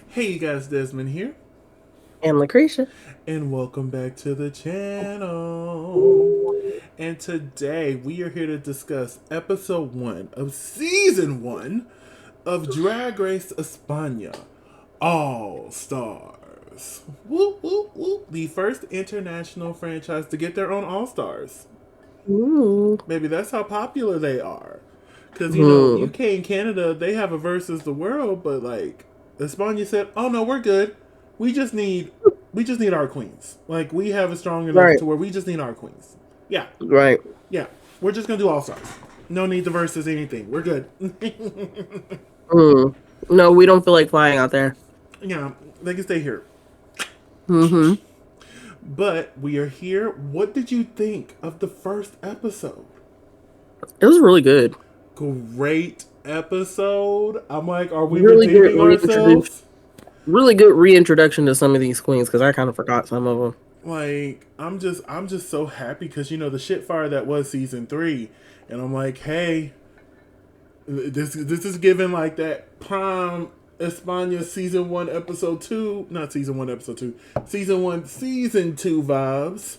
Hey you guys, Desmond here, And LaCresha. and welcome back to the channel. And today we are here to discuss episode 1 of season 1 of Drag Race España All Stars. Whoop, whoop, whoop. The first international franchise to get their own All Stars. Ooh. Maybe that's how popular they are. Because, Hmm. UK and Canada, they have a versus the world, but like, España said, oh no, we're good. We just need, we just need our queens. Like, we have it strong enough Right. to where we just need our queens. Yeah, Right. yeah. We're just gonna do all stars. No need to versus anything. We're good. Mm. No, we don't feel like flying out there. Yeah, they can stay here. Hmm. But we are here. What did you think of the first episode? It was really good. Great episode. I'm like, are we Really good redeeming reintroduction. ourselves? Really good reintroduction to some of these queens because I kind of forgot some of them. Like, I'm just so happy because the shit fire that was season 3, and I'm like, hey, this is giving like that prime España season 1 episode 2, not season 1 episode 2, season 1 season 2 vibes.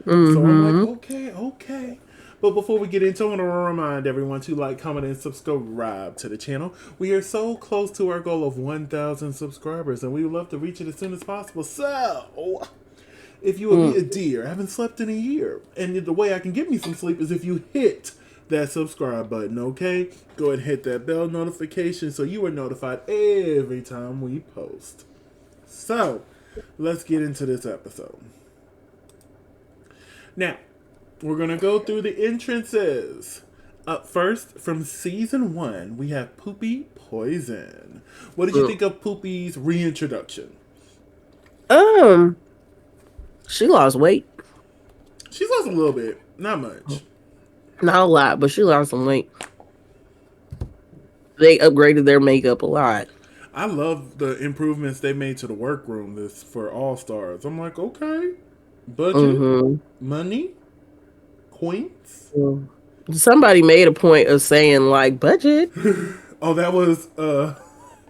So I'm like, Hmm. okay, okay. But before we get into it, I want to remind everyone to like, comment, and subscribe to the channel. We are so close to our goal of 1,000 subscribers, and we would love to reach it as soon as possible. So, if you would be a Mm. deer, I haven't slept in a year. And the way I can get me some sleep is if you hit that subscribe button, okay? Go ahead and hit that bell notification so you are notified every time we post. So, let's get into this episode. Now, we're going to go through the entrances. Up first, from season 1, we have Poopy Poison. What did you Mm. think of Poopy's reintroduction? Um, she lost weight. She's lost a little bit, not much. Not a lot, but she lost some weight. They upgraded their makeup a lot. I love the improvements they made to the workroom this for All Stars. I'm like, okay, budget, Hmm. money, coins. Somebody made a point of saying like budget. Oh, that was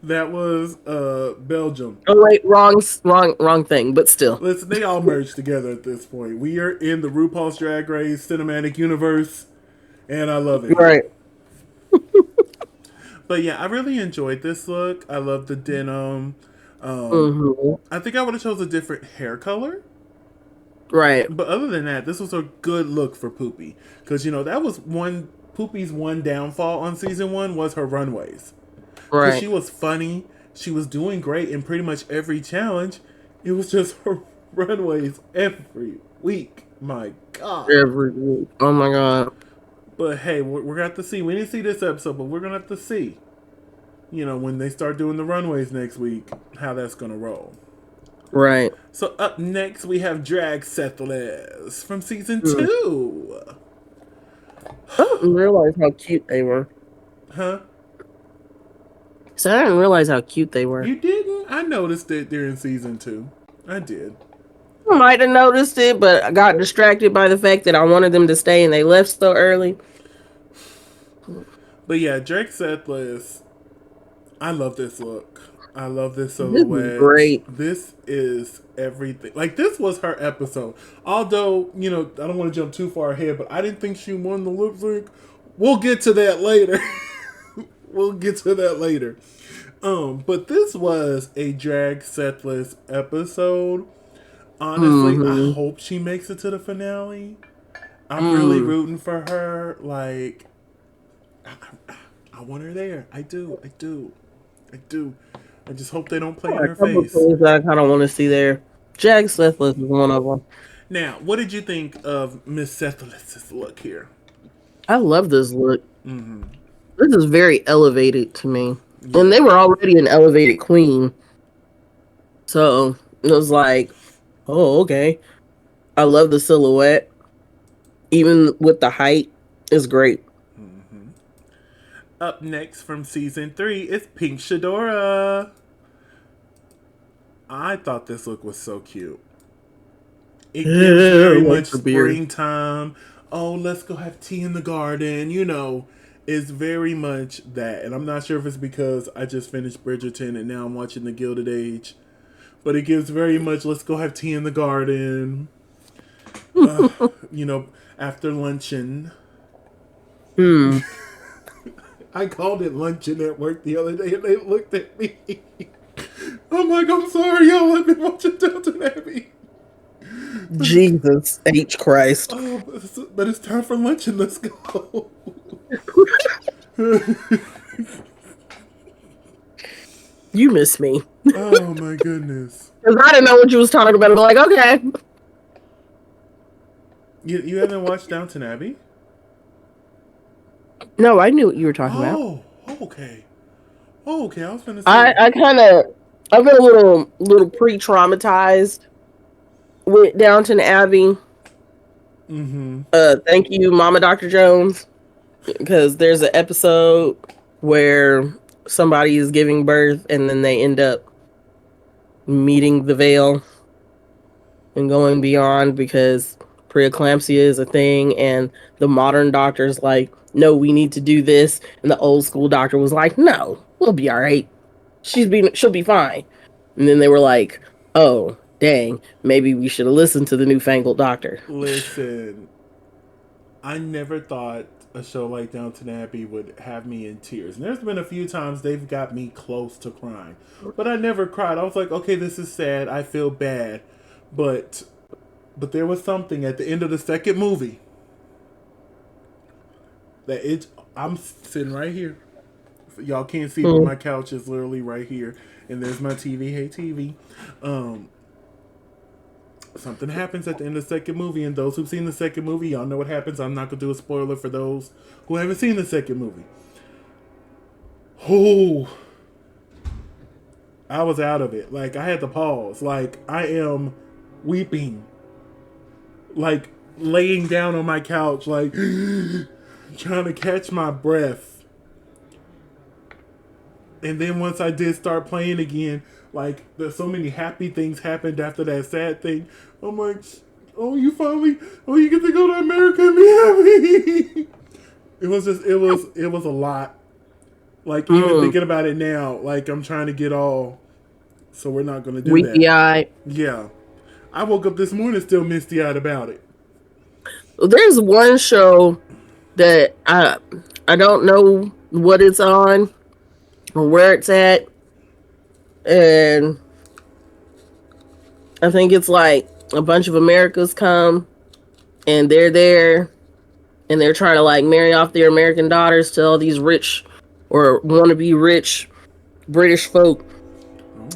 Belgium. Oh wait, wrong thing, but still. Listen, they all merged together at this point. We are in the RuPaul's Drag Race cinematic universe, and I love it here. Right. But yeah, I really enjoyed this look. I love the denim. Um, Hmm. I think I would have chose a different hair color. Right. But other than that, this was a good look for Poopy because that was one Poopy's one downfall on season 1 was her runways because Right. she was funny, she was doing great in pretty much every challenge. It was just her runways every week. My God. Every week. Oh my god. But hey, we're gonna have to see. We didn't see this episode, but we're gonna have to see. When they start doing the runways next week, how that's gonna roll. Right. So up next we have Drag Settlers from season Mm. 2. I didn't realize how cute they were. Huh? So I didn't realize how cute they were. You didn't? I noticed it during season 2. I did. I might have noticed it, but I got distracted by the fact that I wanted them to stay and they left so early. But yeah, Drake Settlers, I love this look. I love this This is silhouette. great. This is everything. Like, this was her episode. Although, I don't want to jump too far ahead, but I didn't think she won the lip sync. We'll get to that later. We'll get to that later. But this was a Drag Settlers episode. Honestly, I Hmm. hope she makes it to the finale. I'm really Mm. rooting for her. Like, I want her there. I do. I do. I do. I just hope they don't play in A her couple of face. things that I kind of want to see there. Jack Sethless is one of them. Now, what did you think of Miss Sethless' look here? I love this look. Mm-hmm. This is very elevated to me. And Yeah. they were already an elevated queen. So it was like, oh, okay. I love the silhouette. Even with the height, it's great. Mm-hmm. Up next from season 3 is Pink Shadora. I thought this look was so cute. It Yeah, gives I very like much the beard. springtime. Oh, let's go have tea in the garden. It's very much that, and I'm not sure if it's because I just finished Bridgerton and now I'm watching The Gilded Age, but it gives very much. Let's go have tea in the garden. Uh, you know, after luncheon. Hmm. I called it luncheon at work the other day, and they looked at me. I'm like, I'm sorry, y'all. I've been watching Downton Abbey. Jesus H Christ. Oh, but it's time for luncheon. Let's go. You miss me. Oh my goodness. Because I didn't know what you was talking about. I'm like, okay. You haven't watched Downton Abbey? No, I knew what you were talking about. Oh, okay. Oh, okay. I was gonna say. I kind of, I've been a little pre-traumatized with Downton Abbey. Mm-hmm. Thank you, Mama Dr. Jones, because there's an episode where somebody is giving birth and then they end up meeting the veil and going beyond because preeclampsia is a thing, and the modern doctor's like, no, we need to do this, and the old school doctor was like, no, we'll be all right. She'll be fine. And then they were like, oh, dang, maybe we should have listened to the newfangled doctor. Listen, I never thought a show like Downton Abbey would have me in tears. And there's been a few times they've got me close to crying. But I never cried. I was like, okay, this is sad. I feel bad. But there was something at the end of the second movie that I'm sitting right here. Y'all can't see, but my couch is literally right here. And there's my TV. Hey, TV. Something happens at the end of the second movie, and those who've seen the second movie, y'all know what happens. I'm not going to do a spoiler for those who haven't seen the second movie. Oh, I was out of it. Like, I had to pause. Like, I am weeping. Like, laying down on my couch, like, trying to catch my breath. And then once I did start playing again, like, there's so many happy things happened after that sad thing. I'm like, oh, you get to go to America and be happy. It was a lot. Like, even thinking about it now, like, I'm trying to get all, so we're not going to do that. Weepy-eyed. Yeah. I woke up this morning still misty-eyed about it. There's one show that I don't know what it's on or where it's at, and I think it's like a bunch of Americans come and they're there and they're trying to like marry off their American daughters to all these rich or wannabe rich British folk.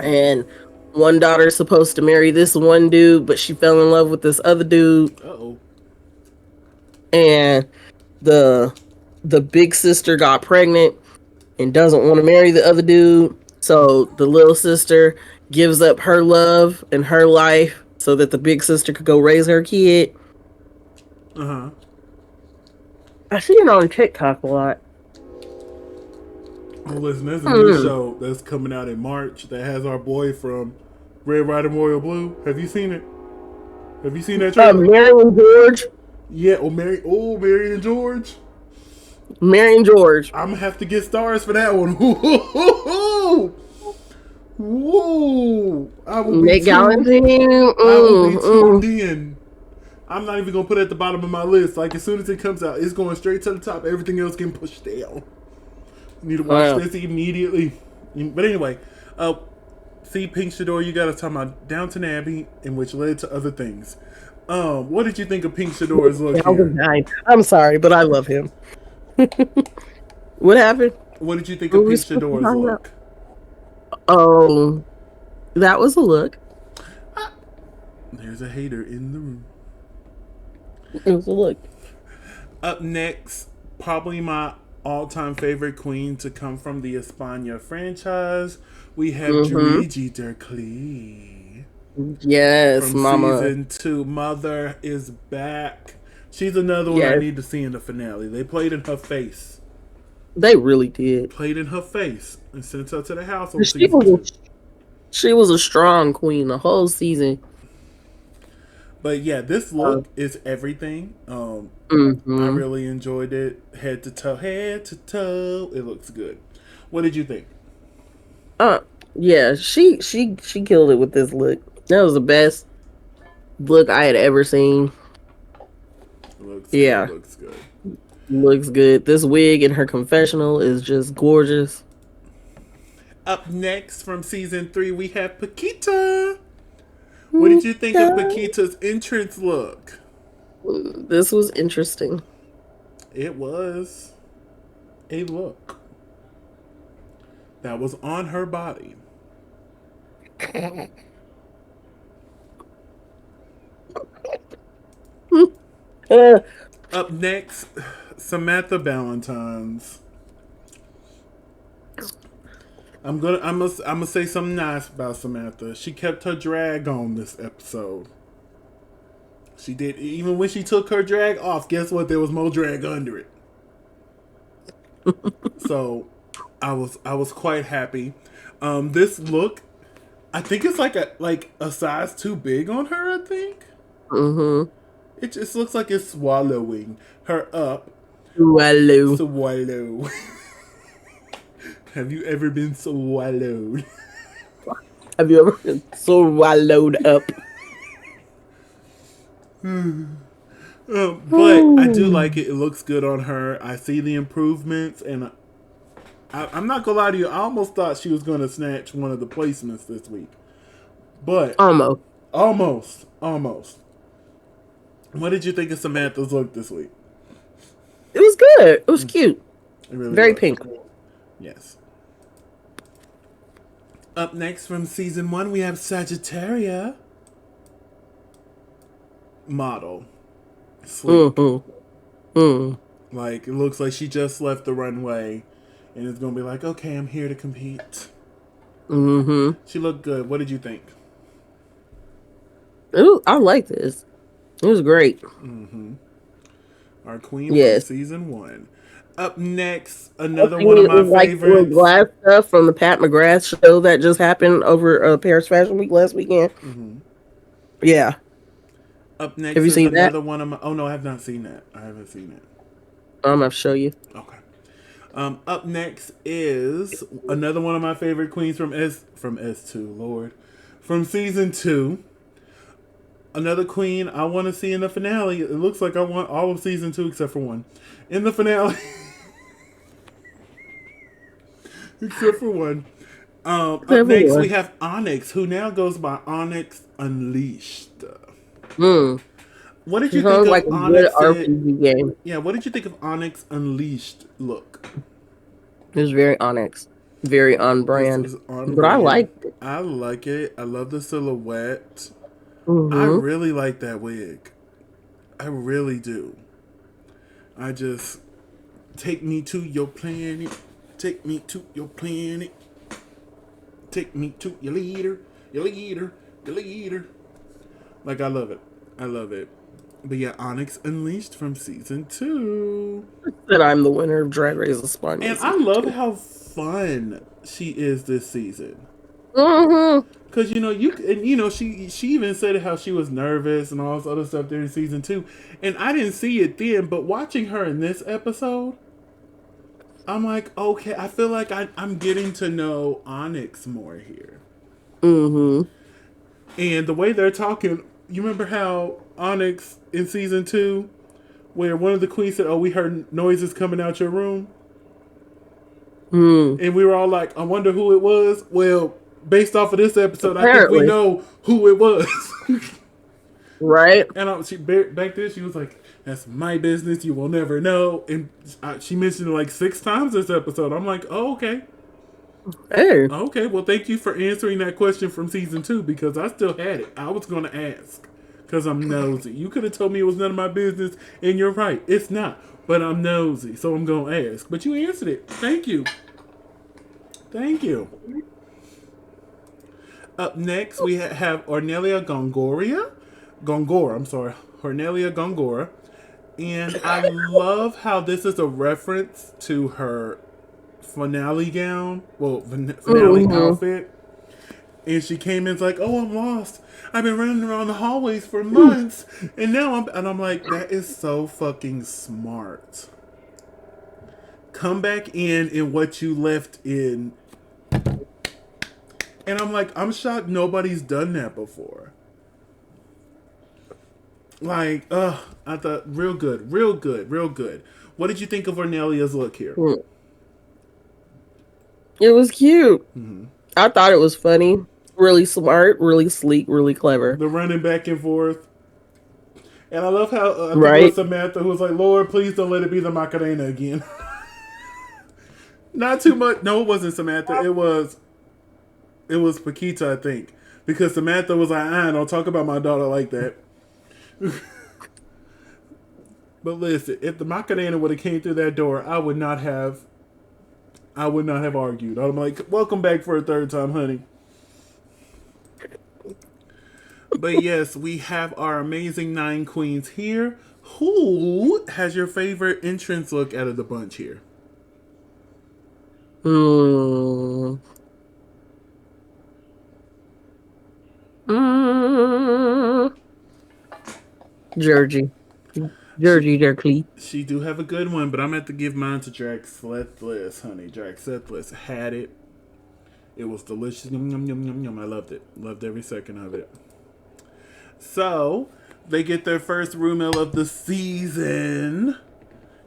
And one daughter is supposed to marry this one dude, but she fell in love with this other dude. Uh-oh. And the big sister got pregnant and doesn't want to marry the other dude. So the little sister gives up her love and her life so that the big sister could go raise her kid. Uh-huh. I see it on TikTok a lot. Well, listen, there's a new show that's coming out in March that has our boy from Red Riding Royal Blue. Have you seen it? Have you seen that trailer? Mary and George. Yeah, Mary and George. Mary and George. I'm gonna have to get stars for that one. Whoa! I will be tuned in. I'm not even gonna put it at the bottom of my list. Like, as soon as it comes out, it's going straight to the top. Everything else getting pushed down. Need to watch this immediately. But anyway, see, Pink Shador, you got to talk about Downton Abbey, and which led to other things. What did you think of Pink Shador's look here? I'm sorry, but I love him. What happened? What did you think of Pink Shador's look? Oh, that was a look. There's a hater in the room. It was a look. Up next, probably my all-time favorite queen to come from the España franchise. We have Drigi Derclea. Yes, from Mama. Season 2. Mother is back. She's another one I need to see in the finale. They played in her face. They really did. Played in her face and sent her to the house. She was a strong queen the whole season. But yeah, this look is everything. I Mm-hmm. really enjoyed it, head to toe, head to toe. It looks good. What did you think? Uh, yeah, she killed it with this look. That was the best look I had ever seen. Looks good. Yeah, Looks good. looks good. This wig in her confessional is just gorgeous. Up next from season 3, we have Paquita. What did you think of Paquita's entrance look? This was interesting. It was a look that was on her body. Uh, Up next, Samantha Ballantyne's. I'm gonna say something nice about Samantha. She kept her drag on this episode. She did, even when she took her drag off. Guess what? There was more drag under it. So, I was quite happy. This look, I think it's like a size too big on her. I think mm-hmm. it just looks like it's swallowing her up. Swallow. Swallow. Have you ever been swallowed? Have you ever been swallowed up? But I do like it. It looks good on her. I see the improvements, and I'm not gonna lie to you. I almost thought she was gonna snatch one of the placements this week, but Almost. almost. What did you think of Samantha's look this week? It was good. It was cute. It really Very was. pink. Yes. Up next from season 1, we have Sagittaria. Model. Sleek. Mm-hmm. Mm. Like, it looks like she just left the runway and is going to be like, okay, I'm here to compete. Mm-hmm. She looked good. What did you think? I like this. It was great. Our queen from Yes. season 1. Up next, I another think one of it my was like the favorites. glass stuff from the Pat McGrath show that just happened over Paris Fashion Week last weekend. Yeah. Up next Have you is seen that? another one of my. Oh no, I have not seen that. I haven't seen it. I'm gonna show you. Okay. Up next is another one of my favorite queens from S2. Lord, from season 2. Another queen I want to see in the finale. It looks like I want all of season 2 except for one in the finale. Except for one. Up next we have Onyx, who now goes by Onyx Unleashed. What did It you think sounds of like a good Onyx? RPG game. Yeah, what did you think of Onyx Unleashed look? It was very Onyx, very on This brand. was on But I brand. liked it. I like it. I love the silhouette. I Mm-hmm. really like that wig. I really do. I just take me to your planet. Take me to your planet. Take me to your leader. Your leader. Your leader. Like, I love it. I love it. But yeah, Onyx Unleashed from season 2. That I'm the winner of Drag Race España And I season love 2. how fun she is this season. Mm-hmm. Cause she even said how she was nervous and all this other stuff during season 2, and I didn't see it then. But watching her in this episode, I'm like, okay, I feel like I'm getting to know Onyx more here. Mm-hmm. And the way they're talking, you remember how Onyx in season 2, where one of the queens said, "Oh, we heard noises coming out your room," Mm. and we were all like, "I wonder who it was." Well, based off of this episode, I think we Apparently. know who it was. Right? And she back then she was like, "That's my business. You will never know." And she mentioned it like 6 times this episode. I'm like, "Oh, okay, Hey. okay. Well, thank you for answering that question from season 2 because I still had it. I was gonna ask because I'm nosy. You could have told me it was none of my business, and you're right, it's not. But I'm nosy, so I'm gonna ask. But you answered it. Thank you. Thank you." Up next, we have Ornelia Gongora. I'm sorry, Ornelia Gongora. And I love how this is a reference to her finale gown. Well, finale Mm-hmm. outfit. And she came in and like, oh, I'm lost. I've been running around the hallways for months. And now I'm like, that is so fucking smart. Come back in what you left in. And I'm like, I'm shocked nobody's done that before. Like, I thought real good, real good, real good. What did you think of Ornelia's look here? It was cute. I thought it was funny. Really smart, really sleek, really clever. The running back and forth. And I love how, I think it was Right? Samantha who was like, Lord, please don't let it be the Macarena again. Not too much. No, it wasn't Samantha. It was Paquita, I think. Because Samantha was like, don't talk about my daughter like that. But listen, if the Macarena would have came through that door, I would not have argued. I'm like, welcome back for a third time, honey. But yes, we have our amazing 9 queens here. Who has your favorite entrance look out of the bunch here? Mm. Mm. Georgie. Georgie Dirkley. She do have a good one, but I'm going to have to give mine to Draxlethless, honey. Draxlethless had it. It was delicious. Yum, yum, yum, yum, yum. I loved it. Loved every second of it. So, they get their first room meal of the season.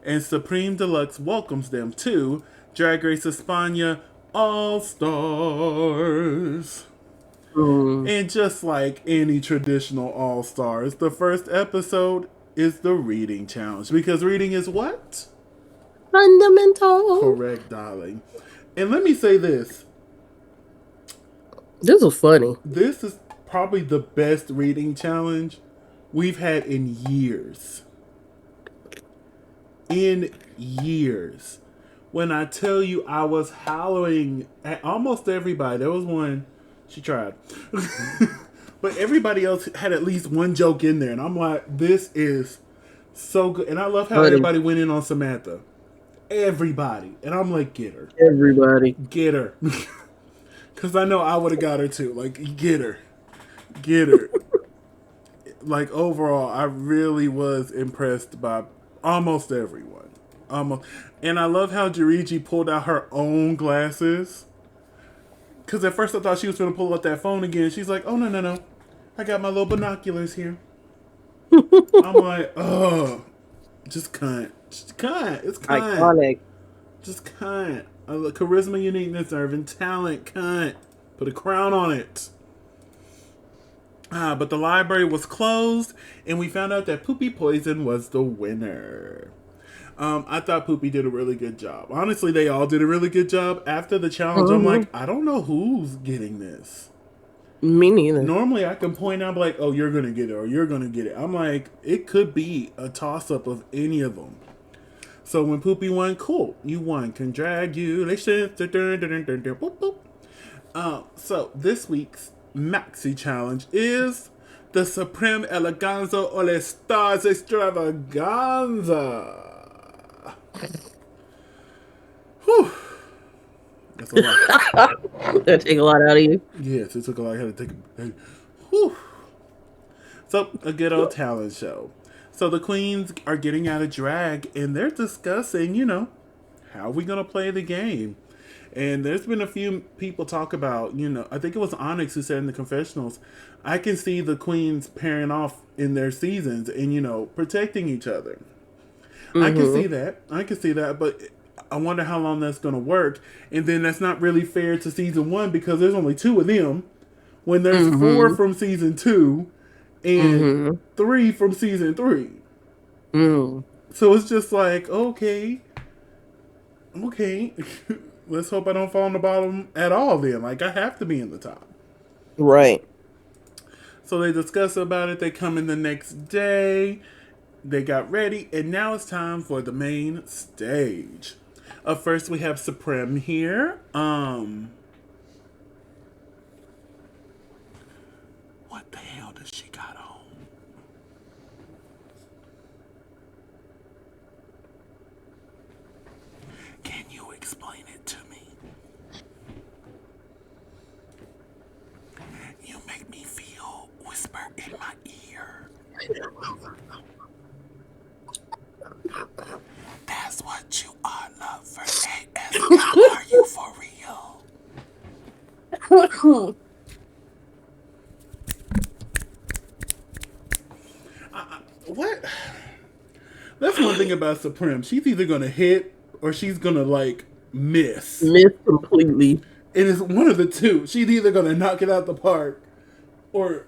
And Supreme Deluxe welcomes them to Drag Race España All Stars. And just like any traditional All Stars, the first episode is the reading challenge. Because reading is what? Fundamental. Correct, darling. And let me say this. This was funny. This is probably the best reading challenge we've had in years. In years. When I tell you I was hollering at almost everybody. There was one, she tried. But everybody else had at least one joke in there. And I'm like, this is so good. And I love how everybody went in on Samantha. Everybody. And I'm like, get her. Everybody. Get her. Because I know I would have got her too. Like, get her. Get her. Like, overall, I really was impressed by almost everyone. And I love how Jiriji pulled out her own glasses. Because at first I thought she was going to pull out that phone again. She's like, oh, no. I got my little binoculars here. I'm like, oh, just cunt. Just cunt. It's cunt. Iconic. Just cunt. Charisma, uniqueness, nerve, talent, cunt. Put a crown on it. But the library was closed, and we found out that Poopy Poison was the winner. I thought Poopy did a really good job. Honestly, they all did a really good job. After the challenge, I'm like, I don't know who's getting this. Me neither. Normally, I can point out, like, oh, you're going to get it, or you're going to get it. I'm like, it could be a toss-up of any of them. So when Poopy won, cool. You won. Congratulations. So this week's Maxi Challenge is the Supreme Eleganza All Stars Extravaganza. Whew. That's a lot. That take a lot out of you. Yes, it took a lot. I had to take a... Whew. So, a good old talent show. So the queens are getting out of drag, and they're discussing, how are we going to play the game? And there's been a few people talk about, I think it was Onyx who said in the confessionals, I can see the queens pairing off in their seasons and, protecting each other. I can see that, but I wonder how long that's going to work. And then that's not really fair to season 1 because there's only 2 of them when there's 4 from season 2 and 3 from season 3. So it's just like, okay. Let's hope I don't fall on the bottom at all then. Like, I have to be in the top. Right. So they discuss about it. They come in the next day. They got ready. And now it's time for the main stage. First, we have Supremme here. What the hell does she got on? Can you explain it to me? You make me feel whisper in my ear. That's what you are, love for ASMR. Are you for real? What? That's one thing about Supreme. She's either gonna hit or she's gonna like miss. Miss completely. It is one of the two. She's either gonna knock it out the park or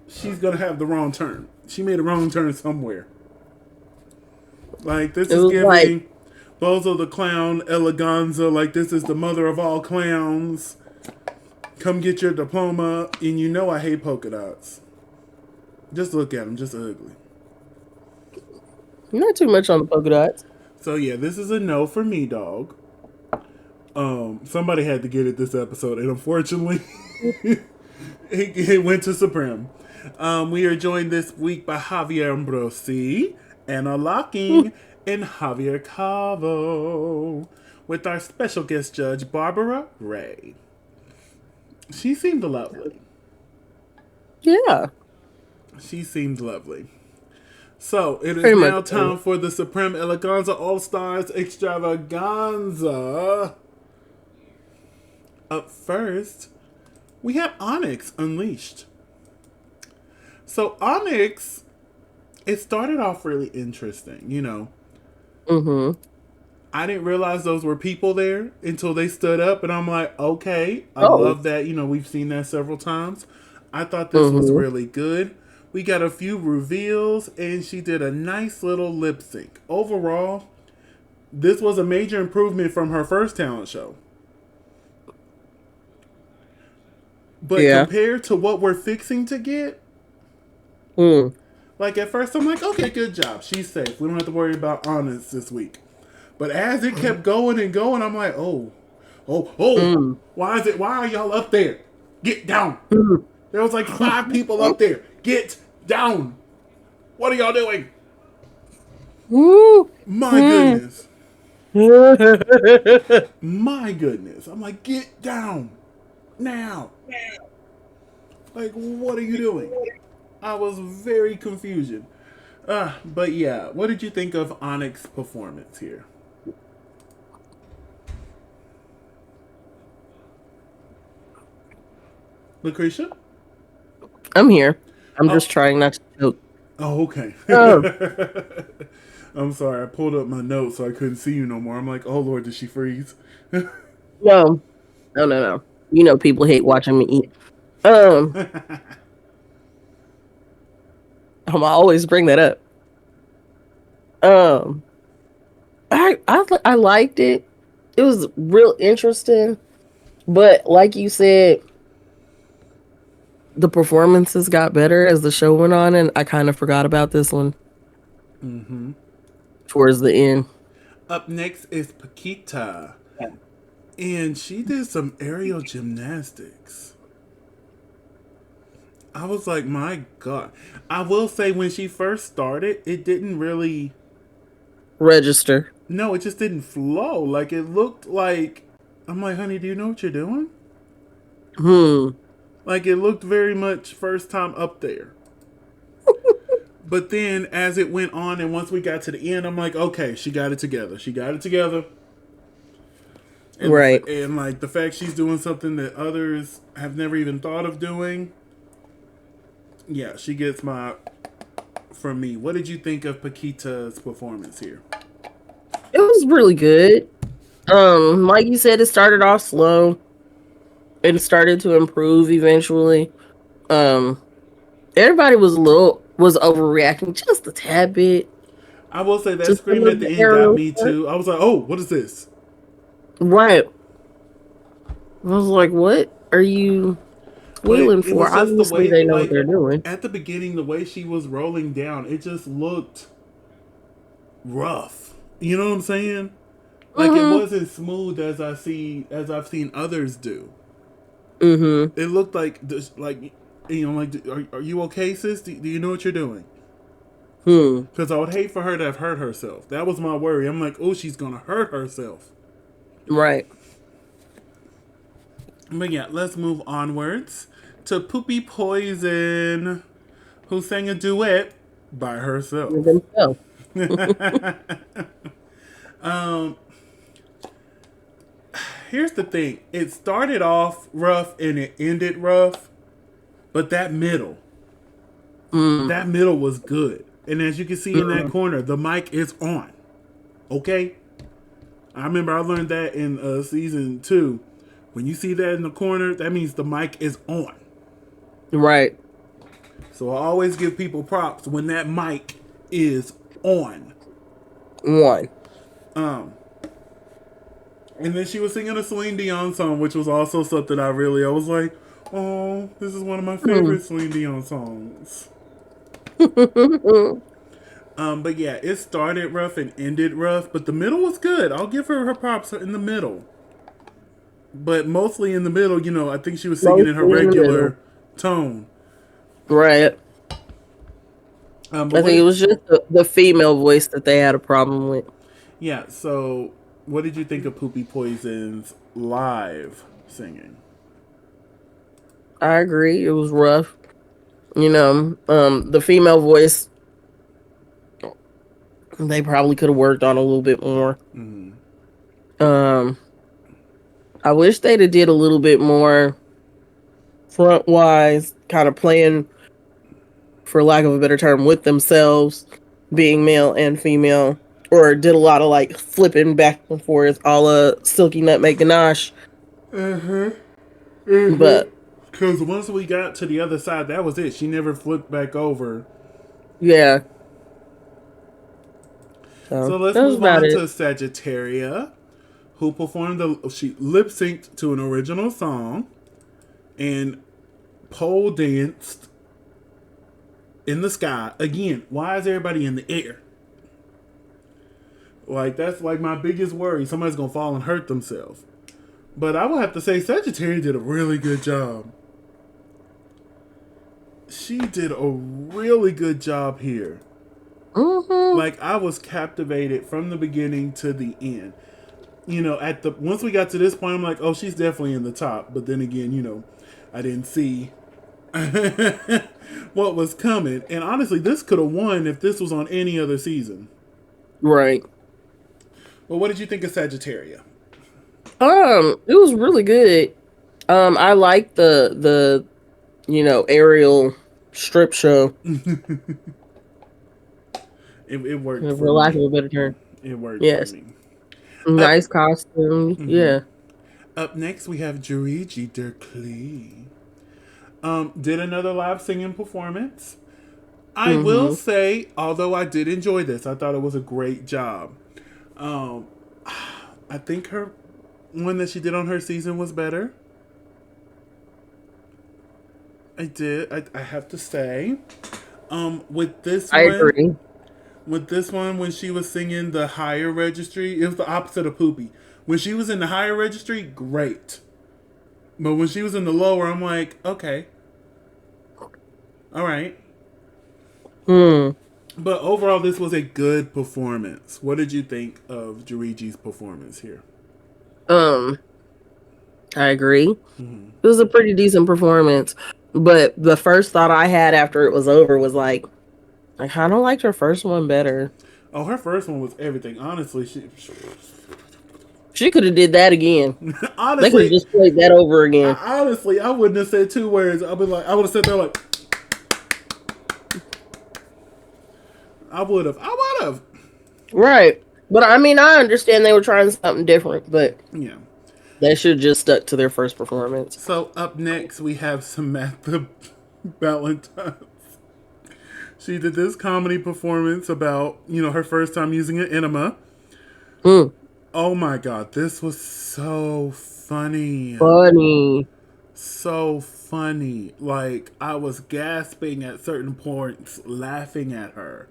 she's gonna have the wrong turn. She made a wrong turn somewhere. Like this It is was like, giving Bozo the Clown, Eleganza. Like this is the mother of all clowns. Come get your diploma, and you know I hate polka dots. Just look at them, just ugly. not too much on the polka dots. So yeah, this is a no for me, dog. Somebody had to get it this episode, and unfortunately, it went to Supreme. We are joined this week by Javier Ambrosi, Anna Locking, and Javier Cavo, with our special guest judge, Barbara Ray. She seemed lovely. Yeah. She seemed lovely. So, it is Pretty now much. time for the Supreme Eleganza All-Stars Extravaganza. Up first, we have Onyx Unleashed. So, Onyx, it started off really interesting, you know. Mm-hmm. I didn't realize those were people there until they stood up, and I'm like, okay, I Oh. love that. You know, we've seen that several times. I thought this was really good. We got a few reveals, and she did a nice little lip sync. Overall, this was a major improvement from her first talent show. But compared to what we're fixing to get, like at first I'm like, okay, good job. She's safe. We don't have to worry about Onyx this week. But as it kept going and going, I'm like, why are y'all up there? Get down. There was like 5 people up there. Get down. What are y'all doing? My goodness. My goodness. I'm like, get down. Now. Like, what are you doing? I was very confused. But yeah, what did you think of Onyx's performance here? LaCresha? I'm here. I'm just trying not to joke. Oh, okay. I'm sorry. I pulled up my notes so I couldn't see you no more. I'm like, oh Lord, did she freeze? No. You know, people hate watching me eat. I'm always bring that up. I liked it. It was real interesting, but like you said, the performances got better as the show went on, and I kind of forgot about this one. Towards the end. Up next is Paquita, and she did some aerial gymnastics. I was like, my God. I will say when she first started, it didn't really register. No, it just didn't flow. Like it looked like I'm like, honey, do you know what you're doing? Like it looked very much first time up there. But then as it went on and once we got to the end, I'm like, okay, she got it together. She got it together. And right. And like the fact she's doing something that others have never even thought of doing. Yeah, she gets my from me. What did you think of Paquita's performance here? It was really good. Like you said, it started off slow and started to improve eventually. Everybody was overreacting just a tad bit. I will say that scream at the end got me too. I was like, oh, what is this? Right. I was like, what are you squealing for? Obviously, they know what they're doing. At the beginning, the way she was rolling down, it just looked rough. You know what I'm saying? Like it wasn't smooth as I've seen others do. It looked like you know, like, are you okay, sis? Do you know what you're doing? Because I would hate for her to have hurt herself. That was my worry. I'm like, oh, she's gonna hurt herself. Right. But yeah, let's move onwards to Poopy Poison, who sang a duet by herself. Themselves. um, Here's the thing. It started off rough and it ended rough, but that middle was good. And as you can see in that corner, the mic is on. Okay? I remember I learned that in season 2. When you see that in the corner, that means the mic is on. Right. So I always give people props when that mic is on. One. And then she was singing a Celine Dion song, which was also something I was like, oh, this is one of my favorite Celine Dion songs. But yeah, it started rough and ended rough, but the middle was good. I'll give her props in the middle. But mostly in the middle, I think she was singing in her regular tone. Right. I think it was just the female voice that they had a problem with. Yeah, so what did you think of Poopy Poison's live singing? I agree. It was rough. The female voice, they probably could have worked on a little bit more. I wish they'd have did a little bit more front wise, kind of playing, for lack of a better term, with themselves, being male and female, or did a lot of like flipping back and forth, a la Silky Nutmeg Ganache. But because once we got to the other side, that was it. She never flipped back over. Yeah. So let's move on to Sagittaria, who performed she lip synced to an original song and pole danced in the sky. Again, why is everybody in the air? Like, that's like my biggest worry. Somebody's gonna fall and hurt themselves. But I will have to say Sagittaria did a really good job. She did a really good job here. Like, I was captivated from the beginning to the end. Once we got to this point, I'm like, oh, she's definitely in the top. But then again, I didn't see what was coming. And honestly, this could have won if this was on any other season. Right. Well, what did you think of Sagittaria? It was really good. I liked the aerial strip show. It worked for lack of a better term. It worked for me. Nice costume. Yeah. Up next, we have Jiriji Derklee. Did another live singing performance. I will say, although I did enjoy this, I thought it was a great job. I think her one that she did on her season was better. I did. I have to say. With this one, I agree. With this one, when she was singing the higher registry, it was the opposite of Poopy. When she was in the higher registry, great. But when she was in the lower, I'm like, okay. All right. But overall, this was a good performance. What did you think of Jiriji's performance here? I agree. It was a pretty decent performance. But the first thought I had after it was over was like, I kind of liked her first one better. Oh, her first one was everything. Honestly, she could have did that again. Honestly, they could have just played that over again. Honestly, I wouldn't have said 2 words. I would have said there like, I would have. Right. But I mean, I understand they were trying something different, but yeah, they should have just stuck to their first performance. So up next, we have Samantha Valentine. She did this comedy performance about, her first time using an enema. Oh my God, this was so funny. So funny. Like, I was gasping at certain points, laughing at her.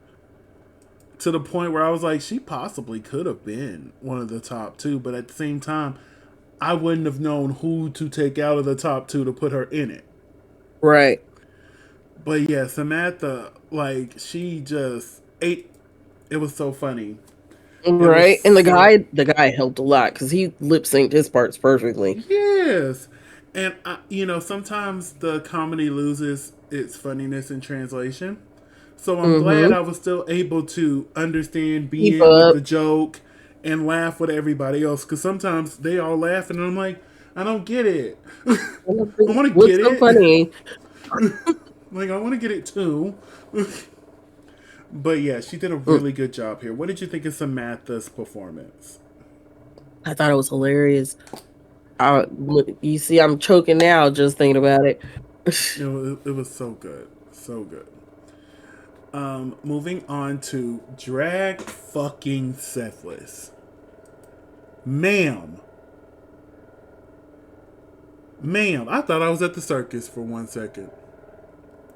To the point where I was like, she possibly could have been one of the top 2, but at the same time, I wouldn't have known who to take out of the top 2 to put her in it. Right. But yeah, Samantha, like, she just ate. It was so funny. Right. And the guy helped a lot because he lip synced his parts perfectly. Yes. And sometimes the comedy loses its funniness in translation. So I'm glad Mm-hmm. I was still able to understand, be Keep in with up. the joke, and laugh with everybody else. Because sometimes they all laugh, and I'm like, I don't get it. I want to What's get so it. funny? Like I want to get it too. But yeah, she did a Mm, really good job here. What did you think of Samantha's performance? I thought it was hilarious. You see, I'm choking now just thinking about it. It was so good, so good. Moving on to drag fucking Sethless, ma'am, ma'am. I thought I was at the circus for 1 second.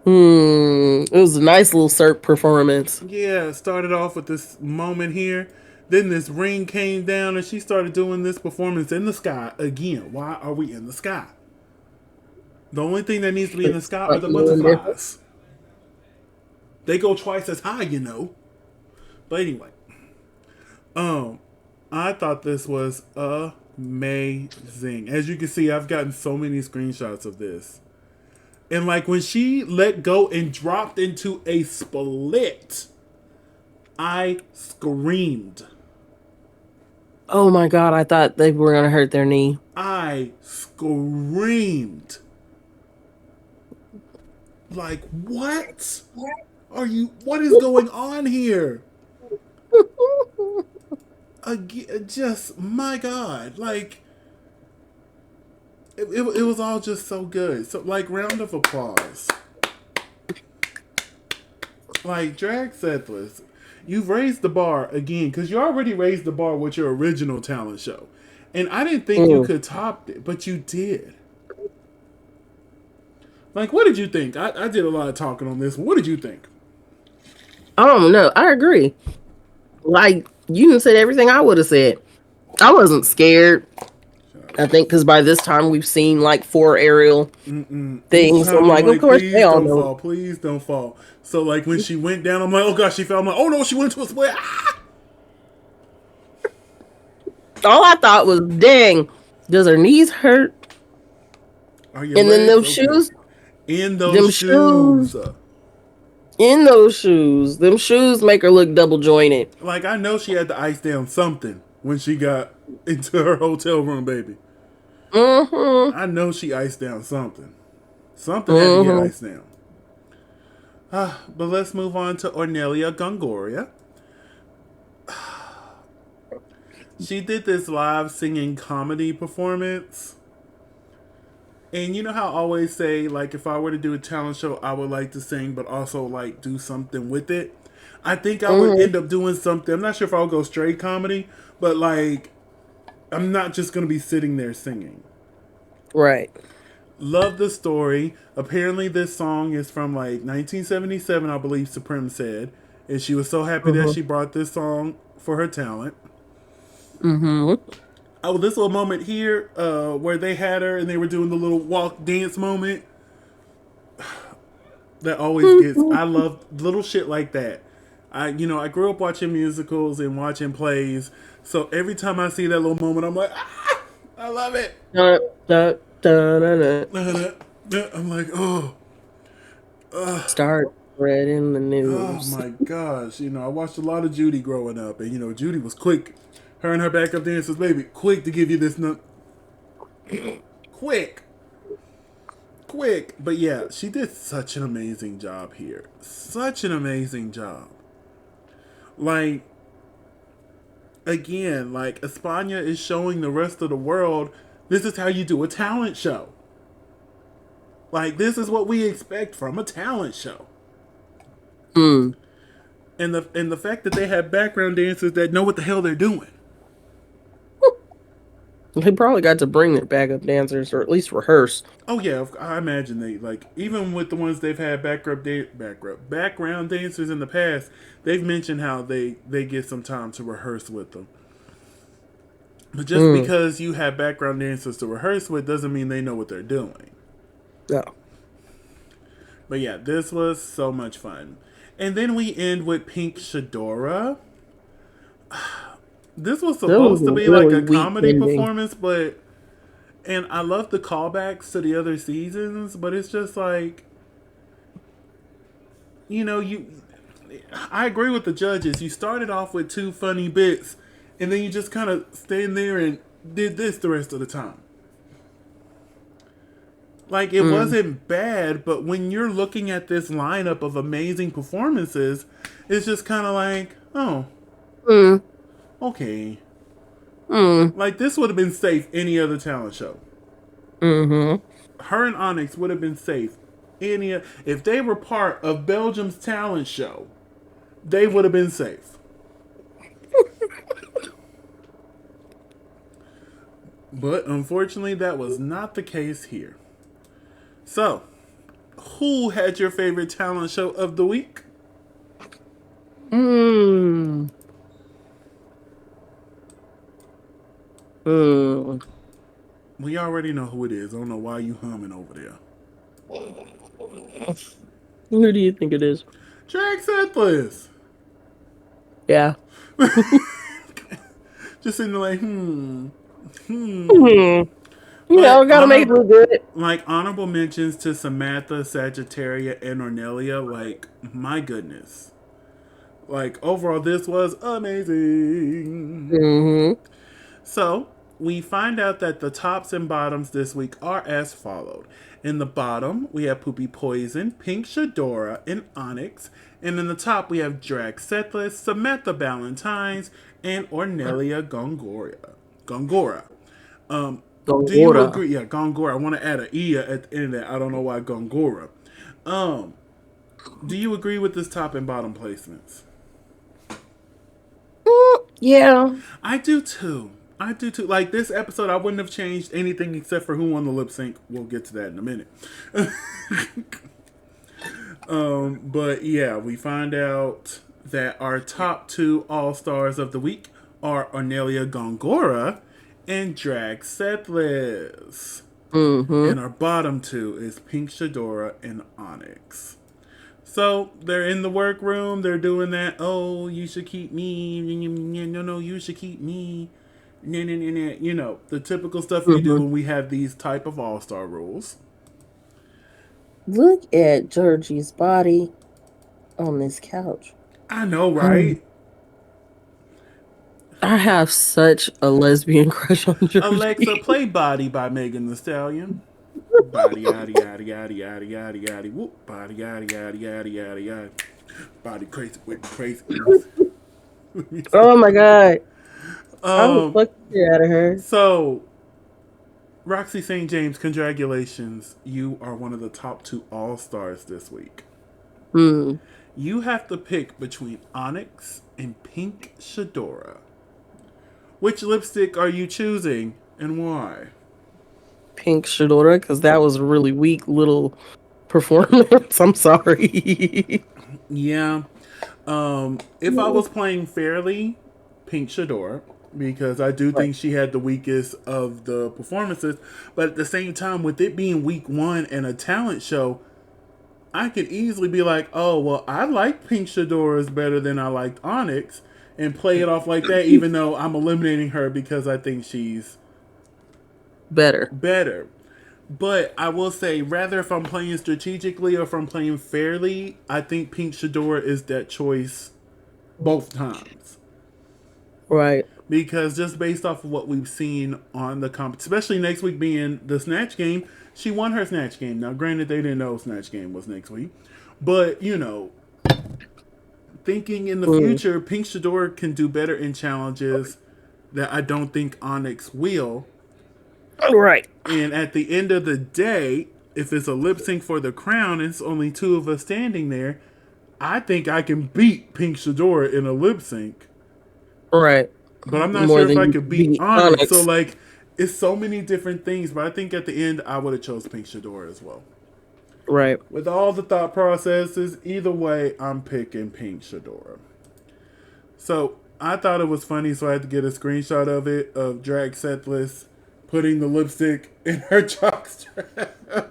It was a nice little Cirque performance. Yeah, it started off with this moment here. Then this ring came down and she started doing this performance in the sky again. Why are we in the sky? The only thing that needs to be in the sky are the butterflies. They go twice as high. But anyway, um, I thought this was amazing. As you can see, I've gotten so many screenshots of this. And like when she let go and dropped into a split, I screamed. Oh my god, I thought they were gonna hurt their knee. I screamed. Like, what? What is going on here? Just, my God. Like, it was all just so good. So, like, round of applause. Like, Drag Sethless, you've raised the bar again, because you already raised the bar with your original talent show. And I didn't think you Mm. could top it, but you did. Like, what did you think? I did a lot of talking on this. What did you think? I don't know. I agree. Like you didn't say everything I would have said. I wasn't scared. I think because by this time we've seen like 4 aerial Each things. So I'm time I'm like, of like, course they please all don't know. fall, please don't fall. So like when she went down, I'm like, oh gosh, she fell. I'm like, oh no, she went into a split. Ah! All I thought was, dang, does her knees hurt? Are your And then legs them okay? shoes, In those them shoes. shoes, them shoes make her look double jointed. Like I know she had to ice down something when she got into her hotel room, baby. Mm-hmm. I know she iced down something. Something had to get Mm-hmm. iced down. But let's move on to Ornelia Gongoria. She did this live singing comedy performance. And you know how I always say, like, if I were to do a talent show, I would like to sing, but also, like, do something with it. I think I would Mm-hmm. end up doing something. I'm not sure if I'll go straight comedy, but, like, I'm not just going to be sitting there singing. Right. Love the story. Apparently, this song is from, like, 1977, I believe Supremme said. And she was so happy that Mm-hmm. she brought this song for her talent. Mm-hmm. Oh, this little moment here where they had her and they were doing the little walk dance moment. That always gets. I love little shit like that. I grew up watching musicals and watching plays, so every time I see that little moment, I'm like, I love it. Dun, dun, dun, dun, dun. I'm like, Start spreading the oh news. my gosh. I watched a lot of Judy growing up, and Judy was quick. Her and her backup dancers, baby, quick to give you this quick. Quick. But yeah, she did such an amazing job here. Such an amazing job. Like, again, like España is showing the rest of the world this is how you do a talent show. Like, this is what we expect from a talent show. Mm. And the fact that they have background dancers that know what the hell they're doing. They probably got to bring their backup dancers or at least rehearse. Oh yeah, I imagine they like even with the ones they've had background dancers in the past, they've mentioned how they get some time to rehearse with them. But just Mm. because you have background dancers to rehearse with doesn't mean they know what they're doing. Yeah. But yeah, this was so much fun. And then we end with Pink Shadora. This was That was supposed to a be like really a weak comedy ending. performance, but And I love the callbacks to the other seasons, but it's just like, you know, I agree with the judges. You started off with two funny bits, and then you just kind of stand there and did this the rest of the time. Like, it wasn't bad, but when you're looking at this lineup of amazing performances, it's just kind of like, oh, okay. Like, this would have been safe any other talent show. Her and Onyx would have been safe. If they were part of Belgium's talent show, they would have been safe. But unfortunately, that was not the case here. So, who had your favorite talent show of the week? We already know who it is. I don't know why you humming over there. Who do you think it is? Drag Sethless. Yeah. Just sitting there like, You know, gotta make it look good. Like, honorable mentions to Samantha, Sagittaria, and Ornelia. Like, my goodness. Like, overall, this was amazing. So, we find out that the tops and bottoms this week are as followed. In the bottom, we have Poopy Poison, Pink Shadora, and Onyx. And in the top, we have Drag Sethless, Samantha Valentines, and Ornelia Gongora. Do you agree? Yeah, Gongora. I want to add an E at the end of that. I don't know why Gongora. Do you agree with this top and bottom placements? Yeah. I do too. Like, this episode, I wouldn't have changed anything except for who won the lip sync. We'll get to that in a minute. But yeah, we find out that our top two all-stars of the week are Ornelia Gongora and Drag Sethless. And our bottom two is Pink Shadora and Onyx. So they're in the workroom. They're doing that. Oh, you should keep me. No, you should keep me. You know, the typical stuff you do when we have these type of all-star rules. Look at Georgie's body on this couch. I know, right? I have such a lesbian crush on Georgie. Alexa, play Body by Megan Thee Stallion. Body, yaddy, yaddy, yaddy, yaddy, yaddy, yaddy, whoop. Body, yaddy, yaddy, yaddy, yaddy, yaddy. Body crazy with crazy. Oh my god. I will fuck the shit out of her. So, Roxy St. James, congratulations. You are one of the top two all-stars this week. You have to pick between Onyx and Pink Shadora. Which lipstick are you choosing and why? Pink Shadora, because that was a really weak little performance. I'm sorry. Yeah. If I was playing fairly, Pink Shadora, because I do think she had the weakest of the performances. But at the same time, with it being week one and a talent show, I could easily be like, oh, well, I like Pink Shadora's better than I liked Onyx, and play it off like that, even though I'm eliminating her because I think she's better. But I will say, rather if I'm playing strategically or if I'm playing fairly, I think Pink Shadora is that choice both times. Right. Because just based off of what we've seen on the especially next week being the Snatch Game, she won her Snatch Game. Now, granted, they didn't know Snatch Game was next week. But, you know, thinking in the future, Pink Shadora can do better in challenges that I don't think Onyx will. Right. And at the end of the day, if it's a lip sync for the crown and it's only two of us standing there, I think I can beat Pink Shadora in a lip sync. Right. But I'm not sure if I could beat Onyx. So, like, it's so many different things. But I think at the end, I would have chose Pink Shadora as well. Right. With all the thought processes, either way, I'm picking Pink Shadora. So, I thought it was funny, so I had to get a screenshot of it, of Drag Sethless putting the lipstick in her jockstrap.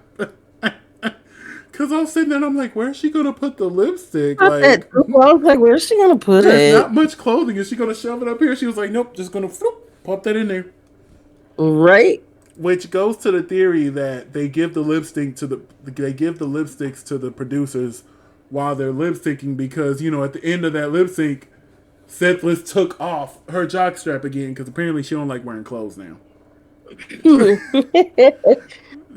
Because I was sitting there and I'm like, where's she going to put the lipstick? I was like, where's she going to put it? There's not much clothing. Is she going to shove it up here? She was like, nope, just going to pop that in there. Right. which goes to the theory that they give the lipstick to they give the lipsticks to the producers while they're lip syncing because at the end of that lip sync, Sethless took off her jockstrap again because apparently she don't like wearing clothes now.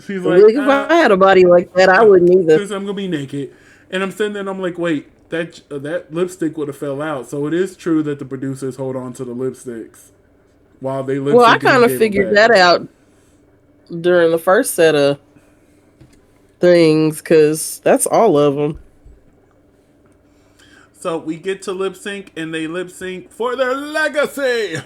She's like, Look, if I had a body like that, I wouldn't either. since I'm gonna be naked, and I'm sitting there and I'm like, wait, that lipstick would have fell out. So it is true that the producers hold on to the lipsticks while they lip Well, I sync and kind then of gave them figured back. that out during the first set of things because that's all of them. So we get to lip sync and they lip sync for their legacy.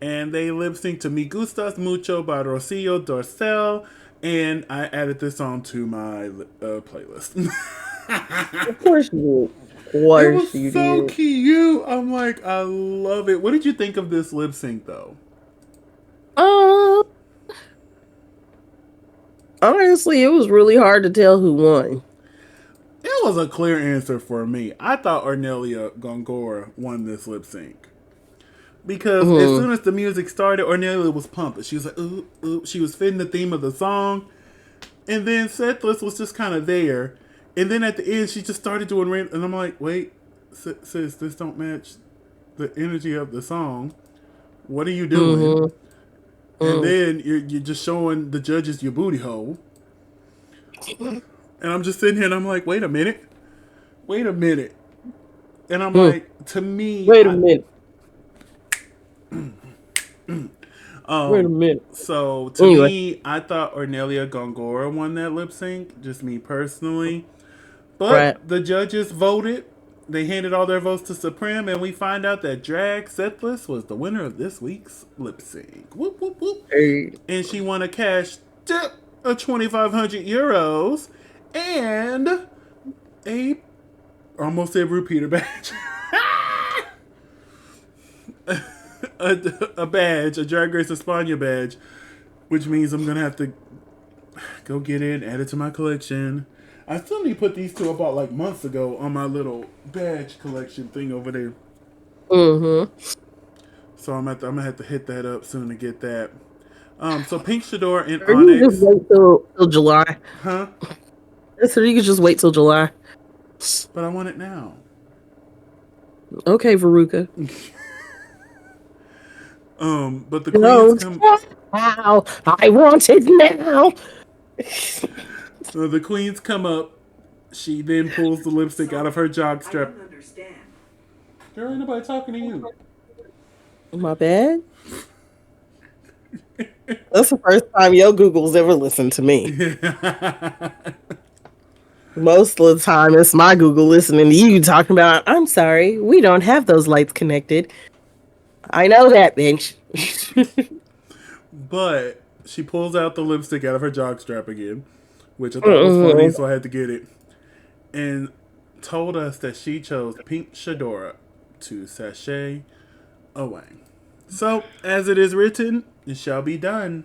And they lip sync to Me Gustas Mucho by Rocio Dorcel. And I added this song to my playlist. Of course you did. Of It course was you so did. cute. I'm like, I love it. What did you think of this lip sync though? Uh, Honestly, it was really hard to tell who won. It was a clear answer for me. I thought Ornelia Gongora won this lip sync. Because as Mm-hmm. soon as the music started, Ornelia was pumping. She was like, ooh, ooh. She was fitting the theme of the song. And then Sethless was just kind of there. And then at the end, she just started doing random. And I'm like, wait, sis, this don't match the energy of the song. What are you doing? Mm-hmm. And Mm. then you're just showing the judges your booty hole. And I'm just sitting here and I'm like, wait a minute. Wait a minute. And I'm Mm. like, to me, Wait a minute. Wait a um, minute. so to Anyway, me, I thought Ornelia Gongora won that lip sync, just me personally. right. But the judges voted. They handed all their votes to Supreme, and we find out that Drag Sethless was the winner of this week's lip sync. Whoop, whoop, whoop. Hey. And she won a cash tip of 2,500 euros and a almost said repeater badge. a badge, a Drag Race España badge, which means I'm gonna have to go get it, add it to my collection. I still need to put these two I bought like months ago on my little badge collection thing over there. Mm-hmm. So I'm gonna have to hit that up soon to get that. So Pink Shador and Or you can just Onyx, wait till July. huh? So you can just wait till July. But I want it now. Okay, Veruca. But the queens No, come. now. I want it now. The queens come up. She then pulls the lipstick out of her jock strap. Girl, ain't nobody talking to you. My bad. That's the first time your Google's ever listened to me. Most of the time, it's my Google listening to you talking about, I'm sorry, we don't have those lights connected. I know that, bitch. But she pulls out the lipstick out of her jock strap again, which I thought was funny, so I had to get it. And told us that she chose Pink Shadora to sashay away. So, as it is written, it shall be done.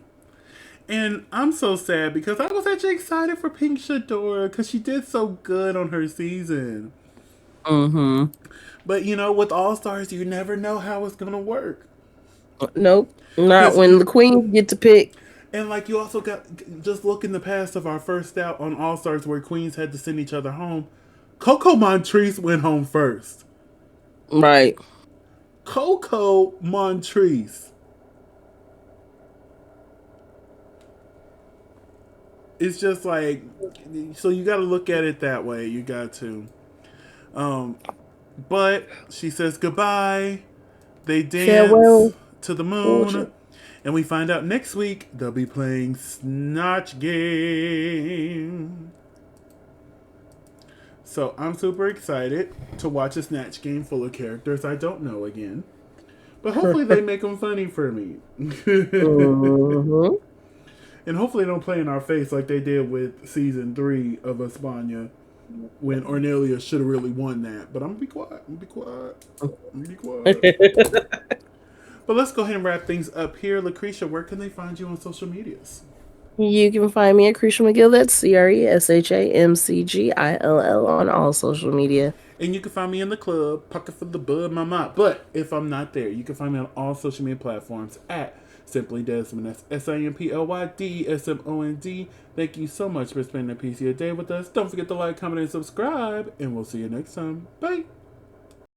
And I'm so sad because I was actually excited for Pink Shadora because she did so good on her season. Mm-hmm. But with All Stars, you never know how it's gonna work. Nope. Not 'Cause- when the queens get to pick. And you also got just look in the past of our first out on All Stars where queens had to send each other home. Coco Montrese went home first. Right. Coco Montrese. It's just so you got to look at it that way. You got to. But she says goodbye. They dance Farewell. to the moon. And we find out next week they'll be playing Snatch Game. So I'm super excited to watch a Snatch Game full of characters I don't know again. But hopefully they make them funny for me. Mm-hmm. And hopefully they don't play in our face like they did with season 3 of España when Ornelia should have really won that. But I'm gonna be quiet. I'm gonna be quiet. But let's go ahead and wrap things up here. LaCresha, where can they find you on social medias? You can find me at LaCreshaMcGill. That's CRESHAMCGILL on all social media. And you can find me in the club, Pocket for the Bud Mama. But if I'm not there, you can find me on all social media platforms at Simply Desmond. That's SIMPLYDESMOND. Thank you so much for spending a piece of your day with us. Don't forget to like, comment, and subscribe, and we'll see you next time. Bye.